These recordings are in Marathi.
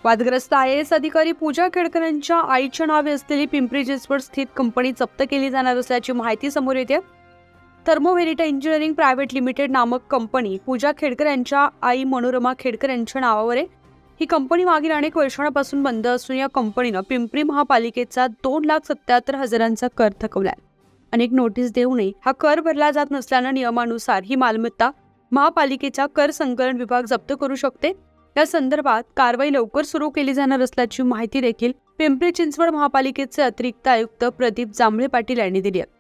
वादग्रस्त IAS अधिकारी पूजा खेडकर यांच्या आईच्या नावे असलेली पिंपरी चिंचवड स्थित कंपनी जप्त केली जाणार असल्याची माहिती समोर येते। थर्मो व्हेरिटा इंजिनिअरिंग प्रायव्हेट लिमिटेड नामक कंपनी पूजा खेडकर यांच्या आई मनोरमा खेडकर यांच्या नावावर आहे। ही कंपनी मागील अनेक वर्षांपासून बंद असून या कंपनीनं पिंपरी महापालिकेचा 2,77,000चा कर थकवलाय। अनेक नोटीस देऊनही हा कर भरला जात नसल्यानं नियमानुसार ही मालमत्ता महापालिकेचा कर संकलन विभाग जप्त करू शकते। या संदर्भात कारवाई लवकर सुरू केली जाणार असल्याची माहिती देखील पिंपरी चिंचवड महापालिकेचे अतिरिक्त आयुक्त प्रदीप जांभळे पाटील यांनी दिली आहे।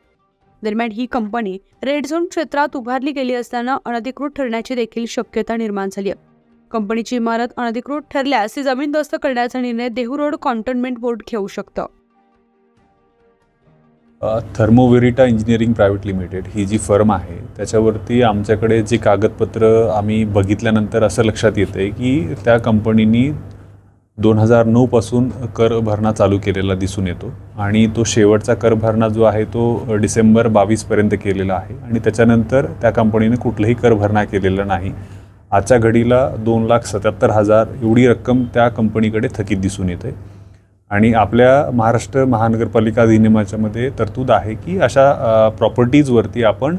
दरम्यान ही कंपनी रेड झोन क्षेत्रात उभारली गेली असल्यानं अनधिकृत ठरण्याची देखील शक्यता निर्माण झाली आहे। कंपनीची इमारत अनधिकृत ठरल्यास ती जमीनदोस्त करण्याचा निर्णय देहू रोड कॉन्टोन्मेंट बोर्ड घेऊ शकतं। थर्मो व्हेरिटा इंजिनिअरिंग प्रायव्हेट लिमिटेड ही जी फर्म आहे त्याच्यावरती आमच्याकडे जे कागदपत्र आम्ही बघितल्यानंतर असं लक्षात येतं आहे की त्या कंपनीनी 2009 पासून कर भरणा चालू केलेला दिसून येतो आणि तो शेवटचा कर भरणा जो आहे तो डिसेंबर 22 पर्यंत केलेला आहे आणि त्याच्यानंतर त्या कंपनीने कुठलाही कर भरणा केलेला नाही। आजच्या घडीला 2,77,000 एवढी रक्कम त्या कंपनीकडे थकीत दिसून येते आणि आपल्या महाराष्ट्र महानगरपालिका अधिनियमाच्या मध्ये तरतूद आहे की अशा प्रॉपर्टीजवरती आपण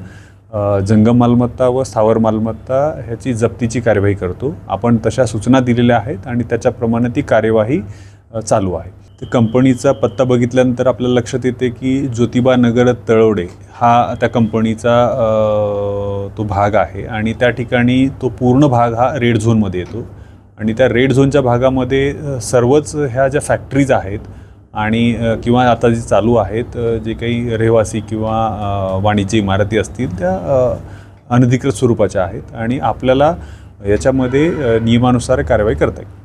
जंगम मालमत्ता व स्थावर मालमत्ता ह्याची जप्तीची कार्यवाही करतो। आपण तशा सूचना दिलेल्या आहेत आणि त्याच्याप्रमाणे ती कार्यवाही चालू आहे। ते कंपनीचा पत्ता बघितल्यानंतर आपल्याला लक्षात येते की ज्योतिबा नगर तळवडे हा त्या कंपनीचा तो भाग आहे आणि त्या ठिकाणी तो पूर्ण भाग हा रेड झोनमध्ये येतो आणि त्या रेड झोनच्या भागामध्ये सर्वच ह्या ज्या फॅक्टरीज आहेत आणि किंवा आता जे चालू आहेत जे काही रहिवासी किंवा वाणिज्य इमारती असतील त्या अनधिकृत स्वरूपाच्या आहेत आणि आपल्याला याच्यामध्ये नियमानुसार कारवाई करता येईल।